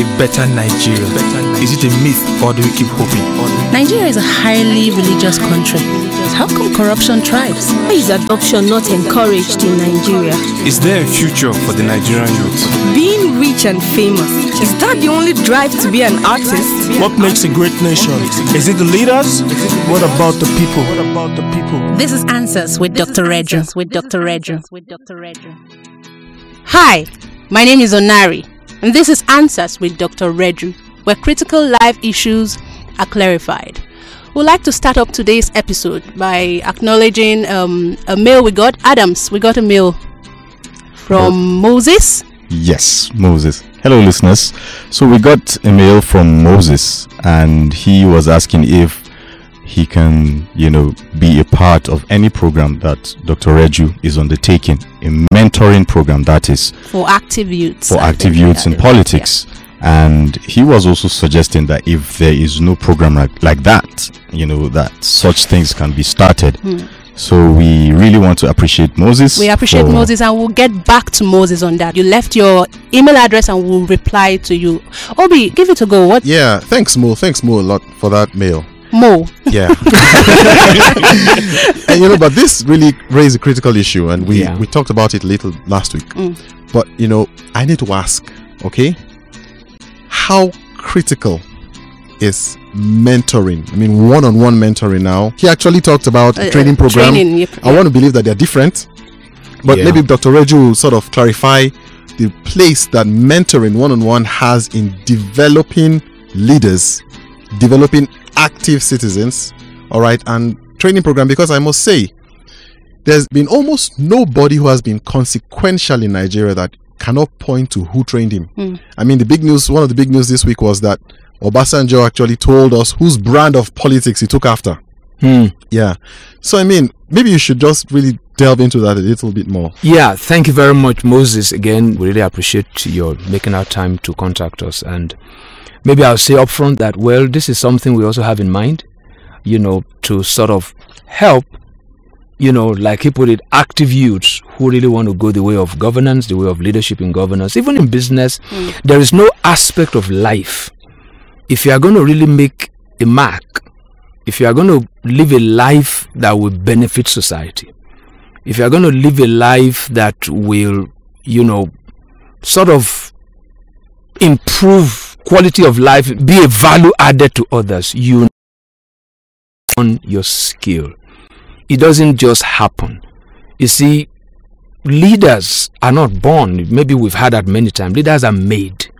a better Nigeria? Is it a myth, or do we keep hoping? Nigeria is a highly religious country. How come corruption thrives? Why is adoption not encouraged in Nigeria? Is there a future for the Nigerian youth? Being rich and famous, is that the only drive to be an artist? What makes a great nation? Is it the leaders? What about the people? This is Answers with Dr. Redru. Hi, my name is Onari, and this is Answers with Dr. Redru, where critical life issues are clarified. We'd like to start up today's episode by acknowledging a mail we got. Adams, we got a mail from Moses. Yes, Moses. Hello, listeners. So we got a mail from Moses, and he was asking if he can, be a part of any program that Dr. Redru is undertaking, a mentoring program that is for active youths. For active youths in politics. Yeah. And he was also suggesting that if there is no program like that, that such things can be started. So we really want to appreciate Moses. We appreciate Moses, and we'll get back to Moses on that. You left your email address and we'll reply to you. Obi, give it a go. What? Yeah, thanks Mo a lot for that mail. Mo. Yeah. And but this really raised a critical issue, and we talked about it a little last week. But I need to ask, okay? How critical is mentoring? I mean, one-on-one mentoring now. He actually talked about a training program. I want to believe that they're different. But maybe Dr. Redru will sort of clarify the place that mentoring one-on-one has in developing leaders, developing active citizens, all right, and training program, because I must say, there's been almost nobody who has been consequential in Nigeria that cannot point to who trained him. I mean, one of the big news this week was that Obasanjo actually told us whose brand of politics he took after. Yeah. So, I mean, maybe you should just really delve into that a little bit more. Yeah, thank you very much, Moses. Again, we really appreciate your making our time to contact us. And maybe I'll say up front that, well, this is something we also have in mind, to sort of help, like he put it, active youths who really want to go the way of governance, the way of leadership in governance. Even in business, there is no aspect of life. If you are going to really make a mark, if you are going to live a life that will benefit society, if you are going to live a life that will, sort of improve quality of life, be a value added to others, you on your skill. It doesn't just happen. You see, leaders are not born. Maybe we've heard that many times. Leaders are made.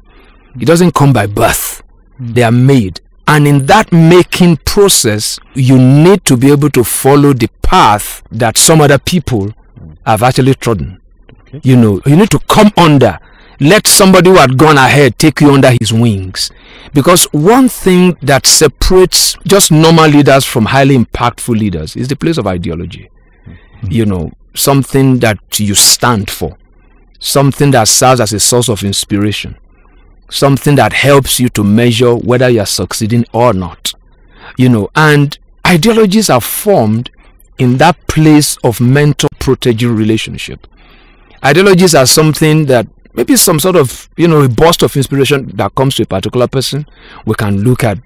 It doesn't come by birth. They are made. And in that making process, you need to be able to follow the path that some other people have actually trodden. Okay. You need to come under. Let somebody who had gone ahead take you under his wings. Because one thing that separates just normal leaders from highly impactful leaders is the place of ideology. Something that you stand for. Something that serves as a source of inspiration. Something that helps you to measure whether you are succeeding or not. And ideologies are formed in that place of mentor-protege relationship. Ideologies are something that maybe some sort of, a burst of inspiration that comes to a particular person. We can look at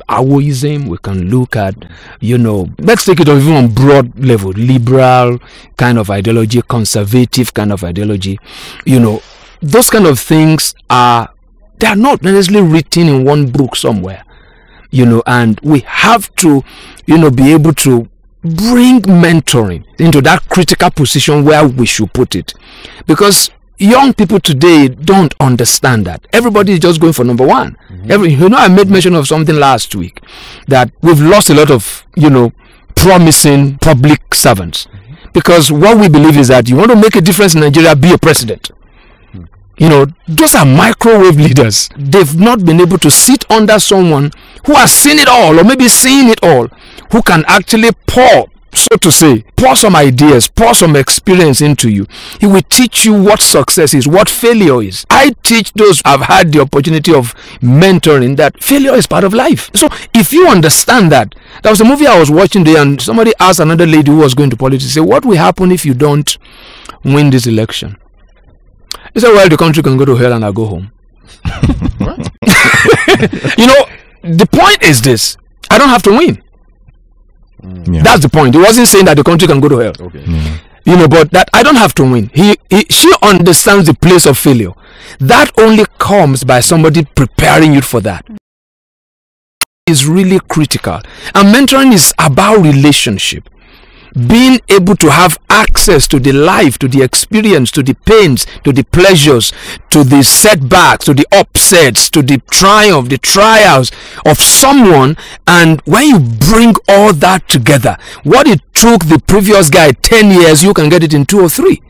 Awoism, we can look at, let's take it even on broad level, liberal kind of ideology, conservative kind of ideology. Those kind of things they are not necessarily written in one book somewhere, and we have to, be able to bring mentoring into that critical position where we should put it. Because young people today don't understand that. Everybody is just going for number one. I made mention of something last week, that we've lost a lot of, promising public servants. Because what we believe is that you want to make a difference in Nigeria, be a president. Those are microwave leaders. They've not been able to sit under someone who has seen it all, or maybe seen it all, who can actually pour some ideas, pour some experience into you. He will teach you what success is, what failure is. I teach those who have had the opportunity of mentoring that failure is part of life. So if you understand that, there was a movie I was watching there, and somebody asked another lady who was going to politics, say, what will happen if you don't win this election? He said, well, the country can go to hell and I'll go home. You know, the point is this: I don't have to win. Yeah. That's the point. He wasn't saying that the country can go to hell. Okay. You know, but that I don't have to win. She understands the place of failure. That only comes by somebody preparing you for that. Is really critical. And mentoring is about relationship. Being able to have access to the life, to the experience, to the pains, to the pleasures, to the setbacks, to the upsets, to the triumph, the trials of someone. And when you bring all that together, what it took the previous guy 10 years, you can get it in 2 or 3.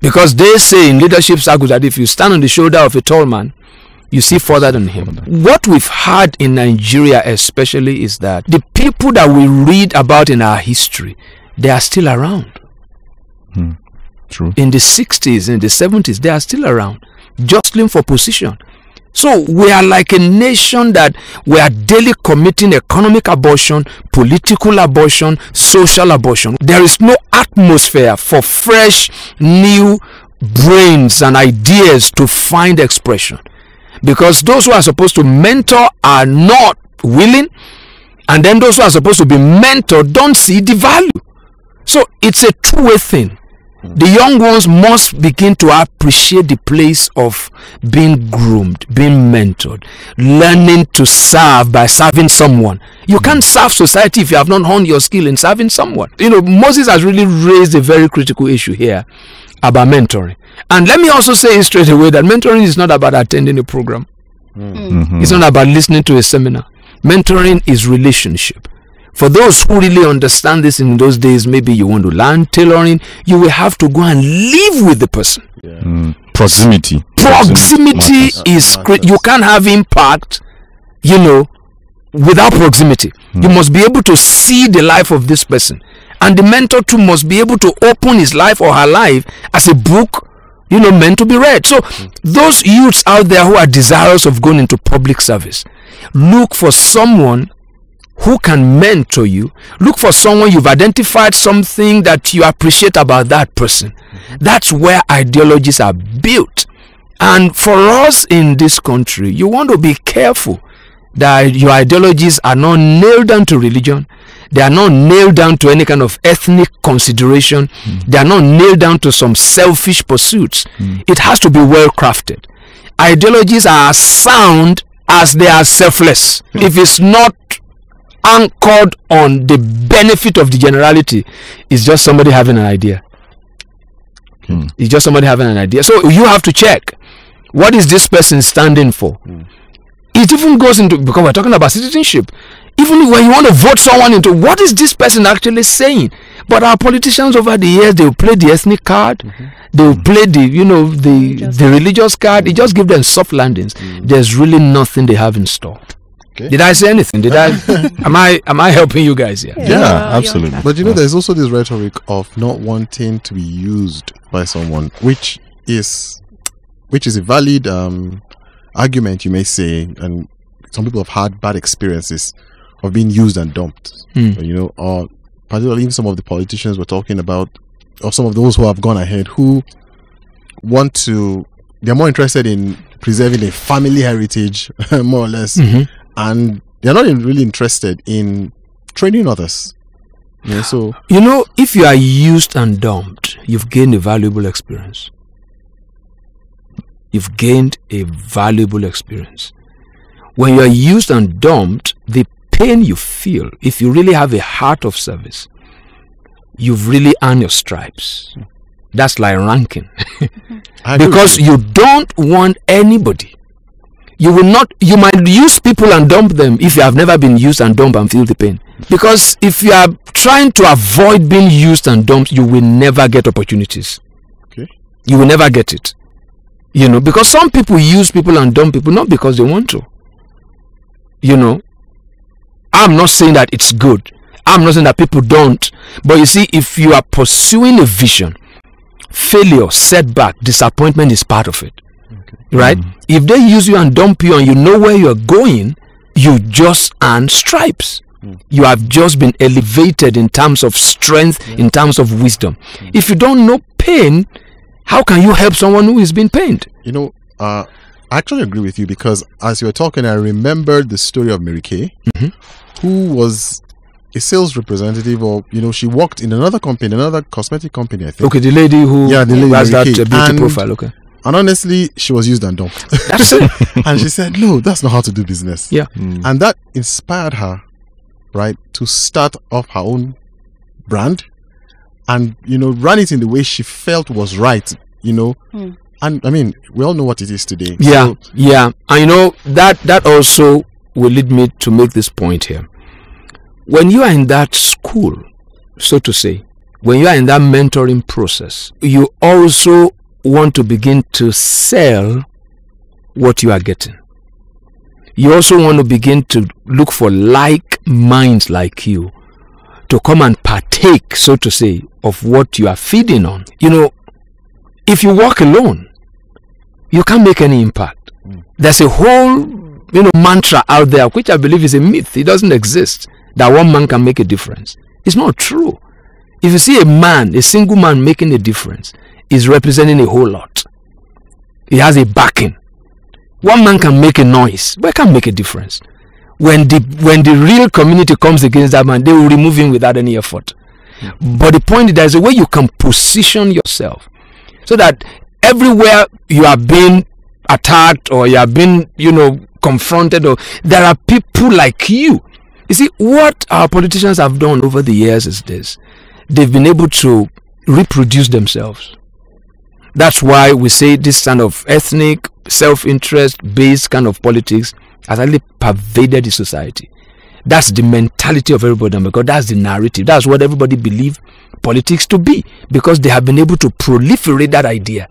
Because they say in leadership circles that if you stand on the shoulder of a tall man, you see further than him. What we've had in Nigeria especially is that the people that we read about in our history, they are still around. True. In the 60s, in the 70s, they are still around, jostling for position. So we are like a nation that we are daily committing economic abortion, political abortion, social abortion. There is no atmosphere for fresh, new brains and ideas to find expression. Because those who are supposed to mentor are not willing, and then those who are supposed to be mentored don't see the value. So it's a two-way thing. The young ones must begin to appreciate the place of being groomed, being mentored, learning to serve by serving someone. You can't serve society if you have not honed your skill in serving someone. You know, Moses has really raised a very critical issue here about mentoring. And let me also say straight away that mentoring is not about attending a program. It's not about listening to a seminar. Mentoring is relationship. For those who really understand this in those days, maybe you want to learn tailoring, you will have to go and live with the person. Proximity. Proximity is great. You can't have impact, you know, without proximity. You must be able to see the life of this person. And the mentor too must be able to open his life or her life as a book, you know, meant to be read. So those youths out there who are desirous of going into public service, look for someone who can mentor you. Look for someone you've identified something that you appreciate about that person. That's where ideologies are built. And for us in this country, you want to be careful that your ideologies are not nailed down to religion. They are not nailed down to any kind of ethnic consideration. They are not nailed down to some selfish pursuits. It has to be well crafted. Ideologies are as sound as they are selfless. If it's not anchored on the benefit of the generality, it's just somebody having an idea. It's just somebody having an idea. So you have to check, what is this person standing for? It even goes into, because we're talking about citizenship, even when you want to vote someone into, what is this person actually saying? But our politicians over the years, they will play the ethnic card, they will play the, you know, the religious card. They just give them soft landings. There's really nothing they have in store. Okay. Did I say anything? Did I? Am I helping you guys here? Yeah, absolutely. But you know, there's also this rhetoric of not wanting to be used by someone, which is a valid argument, you may say, and some people have had bad experiences of being used and dumped. You know, or particularly even some of the politicians we're talking about, or some of those who have gone ahead, who want to, they're more interested in preserving a family heritage, more or less, and they're not really interested in training others. Yeah, so you know, if you are used and dumped, you've gained a valuable experience. You've gained a valuable experience. When you are used and dumped, the pain you feel, if you really have a heart of service, you've really earned your stripes. That's like ranking. Because you don't want anybody. You will not, you might use people and dump them if you have never been used and dumped and feel the pain. Because if you are trying to avoid being used and dumped, you will never get opportunities. Okay. You will never get it. You know, because some people use people and dump people not because they want to. You know, I'm not saying that it's good. I'm not saying that people don't. But you see, if you are pursuing a vision, failure, setback, disappointment is part of it. Right? If they use you and dump you and you know where you're going, you just earn stripes. You have just been elevated in terms of strength, in terms of wisdom. If you don't know pain, how can you help someone who is being pained? you know, I actually agree with you, because as you were talking, I remembered the story of Mary Kay, who was a sales representative, or she worked in another company, another cosmetic company, I think. Okay, the lady who the lady has that Mary Kay. beauty profile. Okay, and honestly, she was used and dumped. that's it. And she said, "No, that's not how to do business." Yeah, and that inspired her, right, to start off her own brand, and run it in the way she felt was right. And I mean, we all know what it is today. Yeah, So, yeah. And that also will lead me to make this point here. When you are in that school, so to say, when you are in that mentoring process, you also want to begin to sell what you are getting. You also want to begin to look for like minds like you to come and partake, so to say, of what you are feeding on. If you walk alone, you can't make any impact. There's a whole, mantra out there, which I believe is a myth. It doesn't exist, that one man can make a difference. It's not true. If you see a single man making a difference, he's representing a whole lot. He has a backing. One man can make a noise, but he can't make a difference. When the real community comes against that man, they will remove him without any effort. But the point is, there's a way you can position yourself so that everywhere you are being attacked, or you are being, confronted, or there are people like you. You see, what our politicians have done over the years is this: they've been able to reproduce themselves. That's why we say this kind of ethnic, self-interest based kind of politics has really pervaded the society. That's the mentality of everybody, because that's the narrative. That's what everybody believes politics to be, because they have been able to proliferate that idea.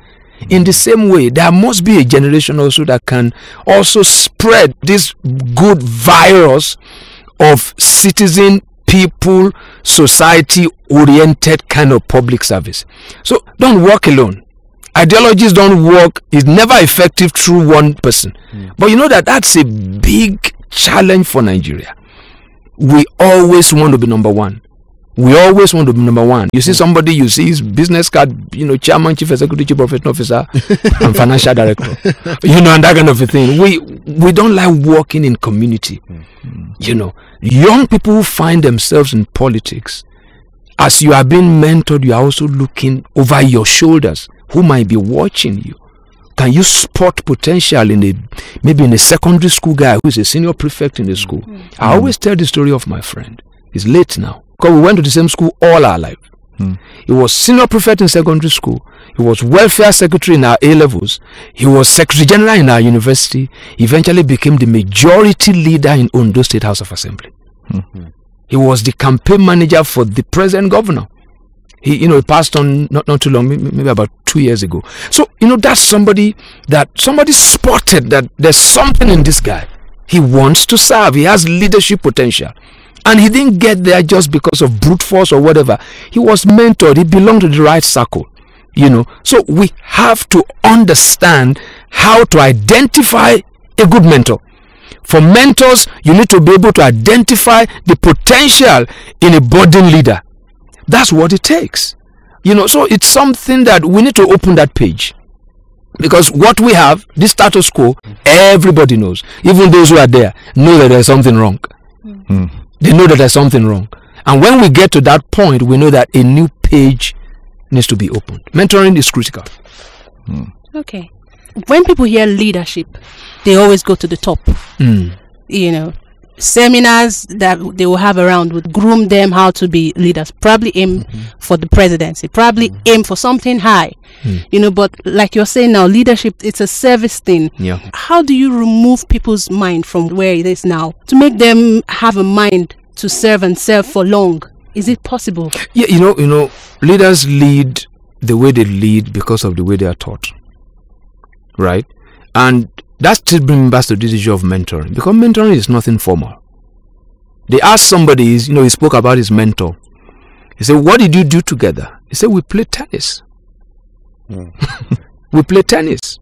In the same way, there must be a generation also that can also spread this good virus of citizen, people, society-oriented kind of public service. So don't work alone. Ideologies don't work. It's never effective through one person. But that's a big challenge for Nigeria. We always want to be number one. We always want to be number one. You see somebody, you see his business card, chairman, chief executive, chief professional officer, and financial director, and that kind of a thing. We don't like working in community. Young people who find themselves in politics, as you are being mentored, you are also looking over your shoulders. Who might be watching you? Can you spot potential maybe in a secondary school guy who is a senior prefect in the school? I always tell the story of my friend. He's late now, because we went to the same school all our life. He was senior prefect in secondary school. He was welfare secretary in our A-levels. He was secretary general in our university. He eventually became the majority leader in Ondo State House of Assembly. He was the campaign manager for the present governor. He passed on not too long, maybe about 2 years ago. So, that's somebody spotted that there's something in this guy. He wants to serve. He has leadership potential. And he didn't get there just because of brute force or whatever. He was mentored. He belonged to the right circle. So we have to understand how to identify a good mentor. For mentors, you need to be able to identify the potential in a budding leader. That's what it takes. So it's something that we need to open that page. Because what we have, this status quo, everybody knows. Even those who are there know that there's something wrong. They know that there's something wrong. And when we get to that point, we know that a new page needs to be opened. Mentoring is critical. Okay. When people hear leadership, they always go to the top. Seminars that they will have around would groom them how to be leaders, probably aim for the presidency, probably aim for something high. But like you're saying now, leadership, it's a service thing. How do you remove people's mind from where it is now to make them have a mind to serve and serve for long? Is it possible? Yeah, leaders lead the way they lead because of the way they are taught, right? And that still brings us to this issue of mentoring, because mentoring is nothing formal. They asked somebody, he spoke about his mentor. He said, "What did you do together?" He said, "We played tennis." We play tennis.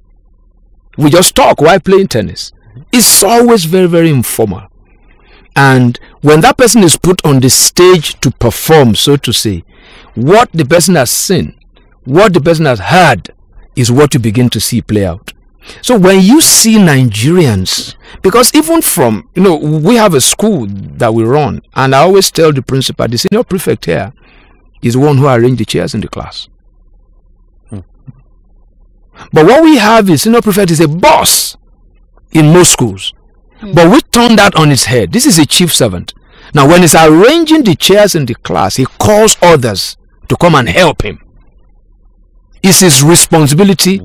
We just talk while playing tennis. It's always very, very informal. And when that person is put on the stage to perform, so to say, what the person has seen, what the person has heard, is what you begin to see play out. So when you see Nigerians, because even from, we have a school that we run, and I always tell the principal, the senior prefect here is the one who arranged the chairs in the class. But what we have is senior prefect is a boss in most schools. But we turn that on its head. This is a chief servant. Now when he's arranging the chairs in the class, he calls others to come and help him. It's his responsibility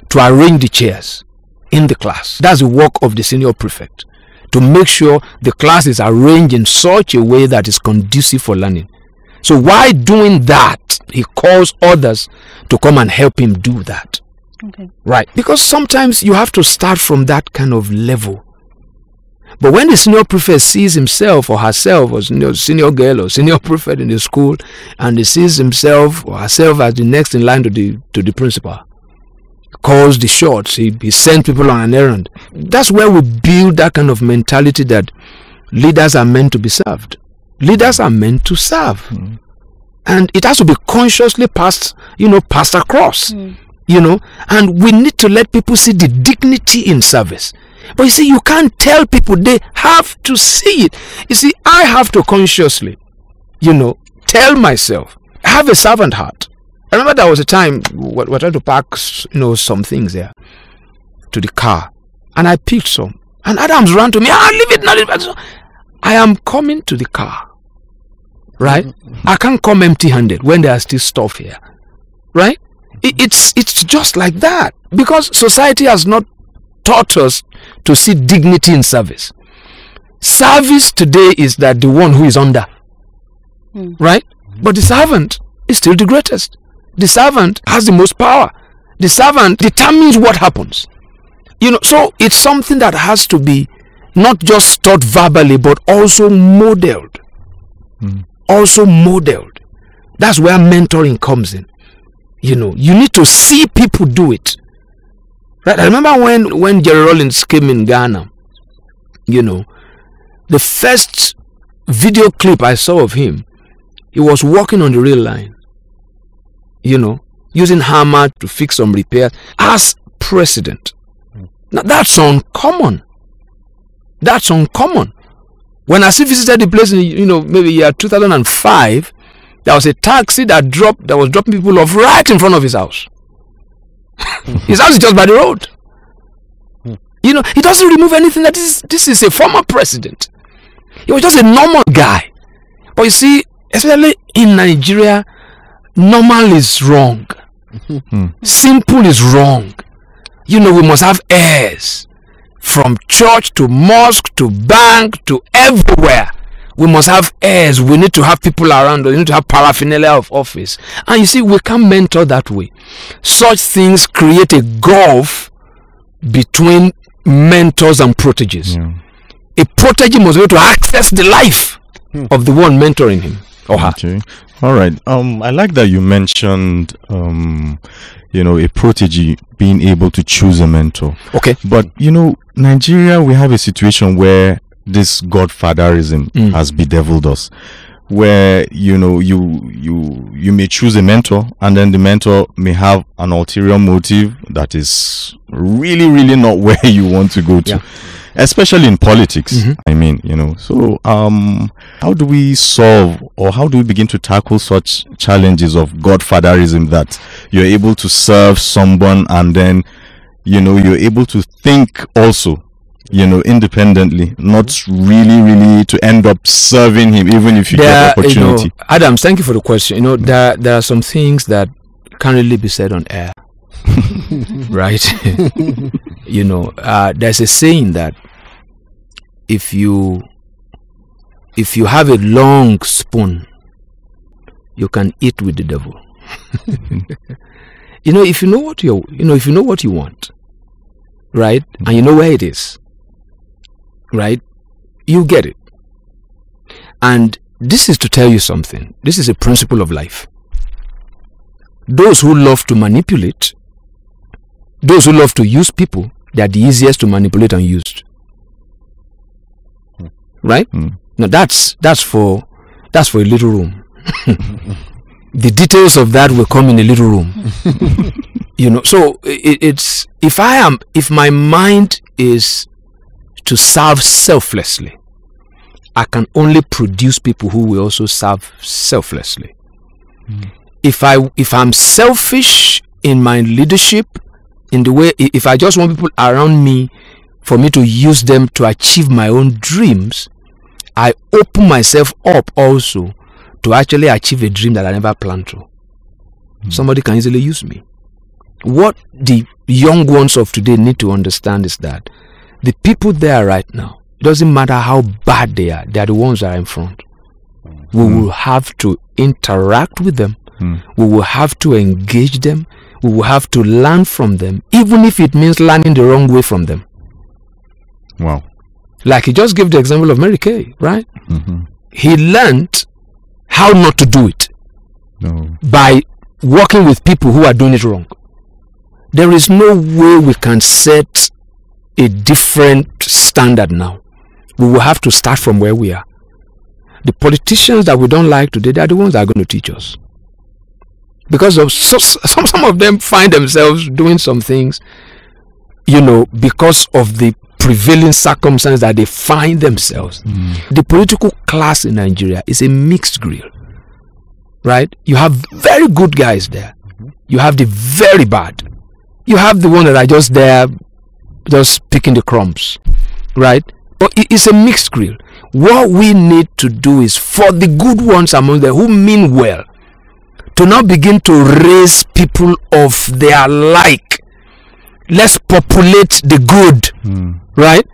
to arrange the chairs in the class. That's the work of the senior prefect, to make sure the class is arranged in such a way that is conducive for learning. So while doing that, he calls others to come and help him do that. Okay. Right. Because sometimes you have to start from that kind of level. But when the senior prefect sees himself or herself as senior girl or senior prefect in the school, and he sees himself or herself as the next in line to the principal, calls the shots, he sends people on an errand. That's where we build that kind of mentality that leaders are meant to be served. Leaders are meant to serve. And it has to be consciously passed across. And we need to let people see the dignity in service. But you see, you can't tell people, they have to see it. You see, I have to consciously, tell myself, I have a servant heart. I remember there was a time we're trying to pack, some things there to the car, and I picked some. And Adams ran to me, leave it, not leave it. I am coming to the car, right? I can't come empty-handed when there are still stuff here, right? It's just like that, because society has not taught us to see dignity in service. Service today is that the one who is under, right? But the servant is still the greatest. The servant has the most power. The servant determines what happens. So it's something that has to be not just taught verbally, but also modeled. Also modeled. That's where mentoring comes in. You need to see people do it. Right? I remember when Jerry Rollins came in Ghana, the first video clip I saw of him, he was walking on the rail line, using hammer to fix some repairs as president. Now that's uncommon. That's uncommon. When I visited the place in, maybe year 2005, there was a taxi that was dropping people off right in front of his house. His house is just by the road. He doesn't remove anything. This is a former president. He was just a normal guy. But you see, especially in Nigeria, normal is wrong. Simple is wrong. We must have heirs. From church to mosque to bank to everywhere. We must have heirs. We need to have people around us. We need to have paraphernalia of office. And you see, we can't mentor that way. Such things create a gulf between mentors and proteges. A protege must be able to access the life of the one mentoring him or her. Okay. All right. I like that you mentioned, a protege being able to choose a mentor. Okay. But, Nigeria, we have a situation where this godfatherism has bedeviled us, where you may choose a mentor, and then the mentor may have an ulterior motive that is really, really not where you want to go to, especially in politics. I mean, so how do we solve, or how do we begin to tackle such challenges of godfatherism, that you're able to serve someone and then you're able to think also, independently, not really to end up serving him, even if you get opportunity. Adams, thank you for the question. There are some things that can't really be said on air. Right? There's a saying that if you have a long spoon, you can eat with the devil. If you know what you want, right, and you know where it is, right, you get it. And this is to tell you something. This is a principle of life. Those who love to manipulate, those who love to use people, they are the easiest to manipulate and use. Right? Now that's for a little room. The details of that will come in a little room. So it's if my mind is to serve selflessly, I can only produce people who will also serve selflessly. If I'm selfish in my leadership, in the way, if I just want people around me for me to use them to achieve my own dreams, I open myself up also to actually achieve a dream that I never planned to. Somebody can easily use me. What the young ones of today need to understand is that the people there right now, it doesn't matter how bad they are the ones that are in front. We will have to interact with them. We will have to engage them. We will have to learn from them, even if it means learning the wrong way from them. Wow. Like he just gave the example of Mary Kay, right? He learned how not to do it by working with people who are doing it wrong. There is no way we can set a different standard now. We will have to start from where we are. The politicians that we don't like today, they are the ones that are going to teach us. Because of some of them find themselves doing some things, because of the prevailing circumstances that they find themselves. The political class in Nigeria is a mixed grill, right? You have very good guys there. You have the very bad. You have the one that are just there, just picking the crumbs, right? But it's a mixed grill. What we need to do is for the good ones among them who mean well, to now begin to raise people of their like. Let's populate the good, right?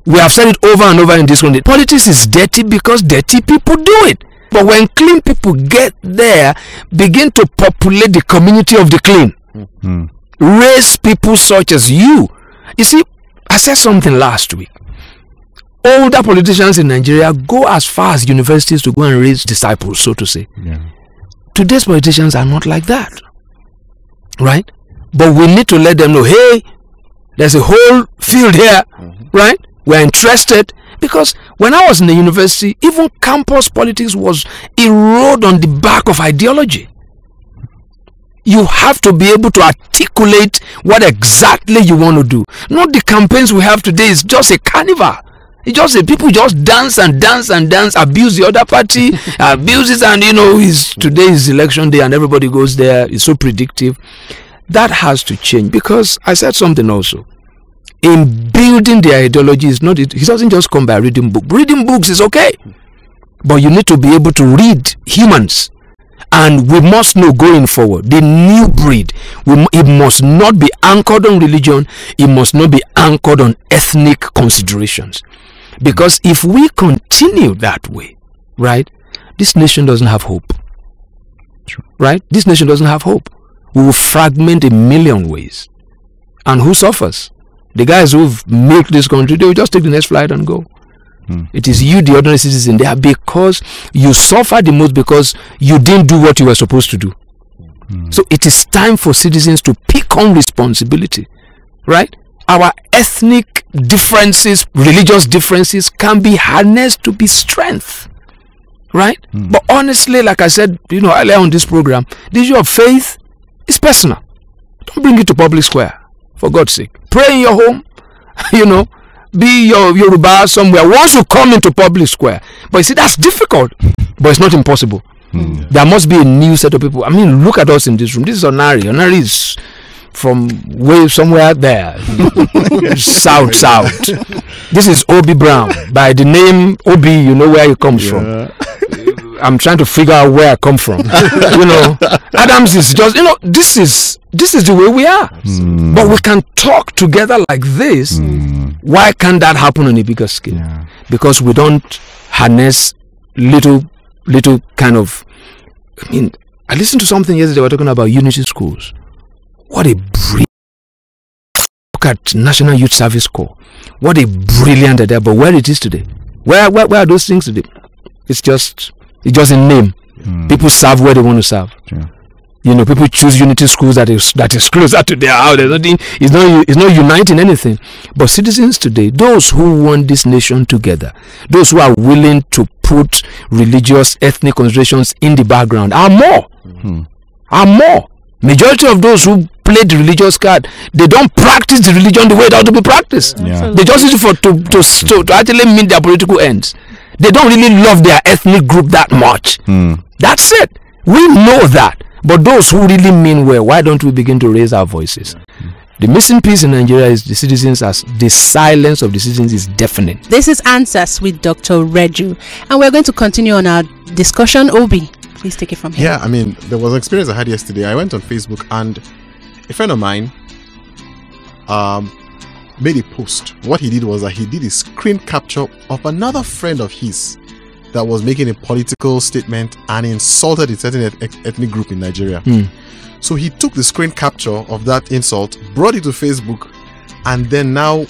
We have said it over and over in this country. Politics is dirty because dirty people do it. But when clean people get there, begin to populate the community of the clean. Raise people such as you. You see, I said something last week. Older politicians in Nigeria go as far as universities to go and raise disciples, so to say. Today's politicians are not like that, right? But we need to let them know, hey, there's a whole field here, right? We're interested. Because when I was in the university, even campus politics was a road on the back of ideology. You have to be able to articulate what exactly you want to do. Not the campaigns we have today. It's just a carnival. It's just people just dance and dance and dance, abuse the other party, abuse it, and today is election day and everybody goes there. It's so predictive. That has to change, because I said something also. In building the ideology, it doesn't just come by reading books. Reading books is okay, but you need to be able to read humans. And we must know going forward, the new breed, it must not be anchored on religion. It must not be anchored on ethnic considerations. Because if we continue that way, right, this nation doesn't have hope. Right? This nation doesn't have hope. We will fragment in million ways. And who suffers? The guys who've milked this country, they will just take the next flight and go. It is you, the ordinary citizen, there, because you suffer the most because you didn't do what you were supposed to do. So it is time for citizens to pick on responsibility, right? Our ethnic differences, religious differences can be harnessed to be strength, right? But honestly, like I said, earlier on this program, the issue of faith is personal. Don't bring it to public square, for God's sake. Pray in your home, be your Yoruba somewhere. Once you come into public square, but you see, that's difficult, but it's not impossible. There must be a new set of people. I mean, look at us in this room. This is Onari. Onari is from way somewhere there, south. This is Obi Brown. By the name Obi, you know where he comes from. I'm trying to figure out where I come from. Adams is just, this is the way we are. But we can talk together like this. Why can't that happen on a bigger scale? Because we don't harness little kind of, I listened to something yesterday. They were talking about unity schools. What a brilliant, look at National Youth Service Corps. What a brilliant idea. But where it is today? Where are those things today? It's just in name. People serve where they want to serve. People choose unity schools that is closer to their house. It's not uniting anything. But citizens today, those who want this nation together, those who are willing to put religious, ethnic considerations in the background, are more. Majority of those who play the religious card. They don't practice the religion the way it ought to be practiced. Yeah. They just use it to actually meet their political ends. They don't really love their ethnic group that much. That's it. We know that. But those who really mean well, why don't we begin to raise our voices? The missing piece in Nigeria is the silence of the citizens is deafening. This is Answers with Dr. Reju, and we're going to continue on our discussion. Obi, please take it from here. Yeah, I mean, there was an experience I had yesterday. I went on Facebook and a friend of mine made a post. What he did was that he did a screen capture of another friend of his that was making a political statement and insulted a certain ethnic group in Nigeria. So he took the screen capture of that insult, brought it to Facebook, and then now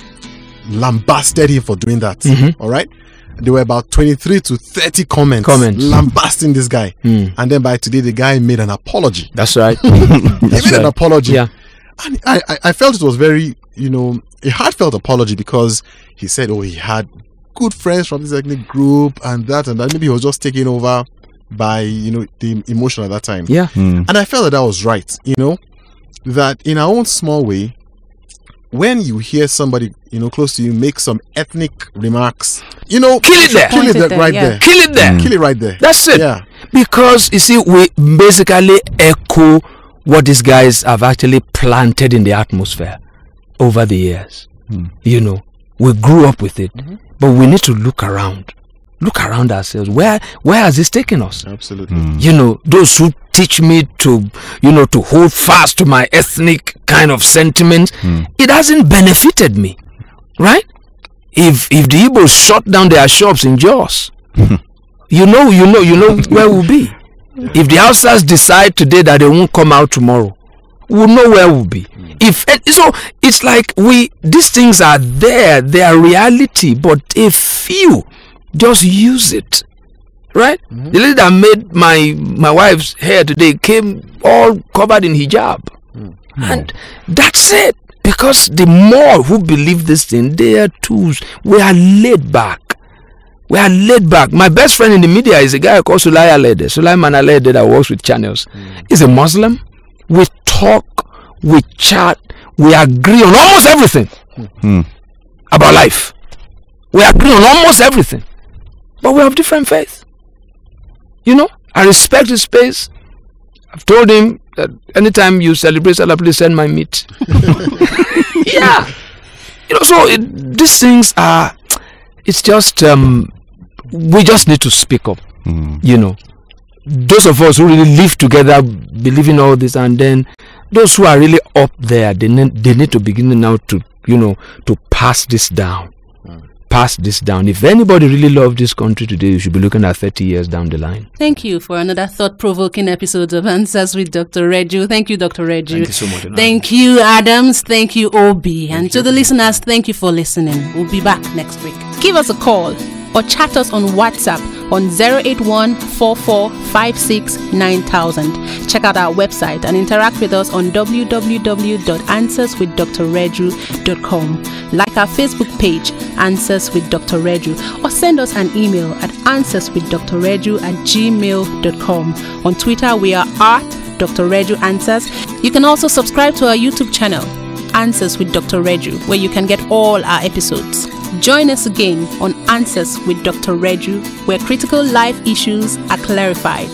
lambasted him for doing that. All right? There were about 23 to 30 comments. Lambasting this guy. And then by today, the guy made an apology. That's right. He made an apology. Yeah. And I felt it was very, a heartfelt apology, because he said, he had good friends from this ethnic group and that. Maybe he was just taken over by, the emotion at that time. Yeah. And I felt that was right, that in our own small way, when you hear somebody, close to you make some ethnic remarks, kill it there. Kill it right there. Kill it there. Kill it right there. That's it. Yeah. Because, you see, we basically echo what these guys have actually planted in the atmosphere over the years. We grew up with it, but we need to look around ourselves. Where has this taken us? Absolutely. Those who teach me to hold fast to my ethnic kind of sentiment, it hasn't benefited me, right? If the Igbos shut down their shops in Jos, you know where we'll be. If the Hausas decide today that they won't come out tomorrow, we'll know where we'll be. So it's like these things are there, they are reality, but a few just use it, right? The lady that made my wife's hair today came all covered in hijab, and that's it. Because the more who believe this thing, they are tools. We are laid back. My best friend in the media is a guy called Sulaiman Alede that works with channels. He's a Muslim. We talk, we chat, we agree on almost everything about life. We agree on almost everything. But we have different faith. I respect his space. I've told him that anytime you celebrate Salah, please send my meat. Yeah. So these things are, it's just, we just need to speak up. Those of us who really live together, believe in all this, and then those who are really up there, they need to begin now to, to pass this down. If anybody really loves this country today, you should be looking at 30 years down the line. Thank you for another thought-provoking episode of Answers with Dr. Reju. Thank you, Dr. Reju. Thank you so much. Thank you, Adams. Thank you, Obi. And to the listeners, thank you for listening. We'll be back next week. Give us a call or chat us on WhatsApp on 081-4456-9000. Check out our website and interact with us on www.answerswithdrreju.com. Like our Facebook page, Answers with Dr. Reju, or send us an email at answerswithdrreju@gmail.com. On Twitter, we are @Dr. Reju Answers. You can also subscribe to our YouTube channel, Answers with Dr. Reju, where you can get all our episodes. Join us again on Answers with Dr. Reju, where critical life issues are clarified.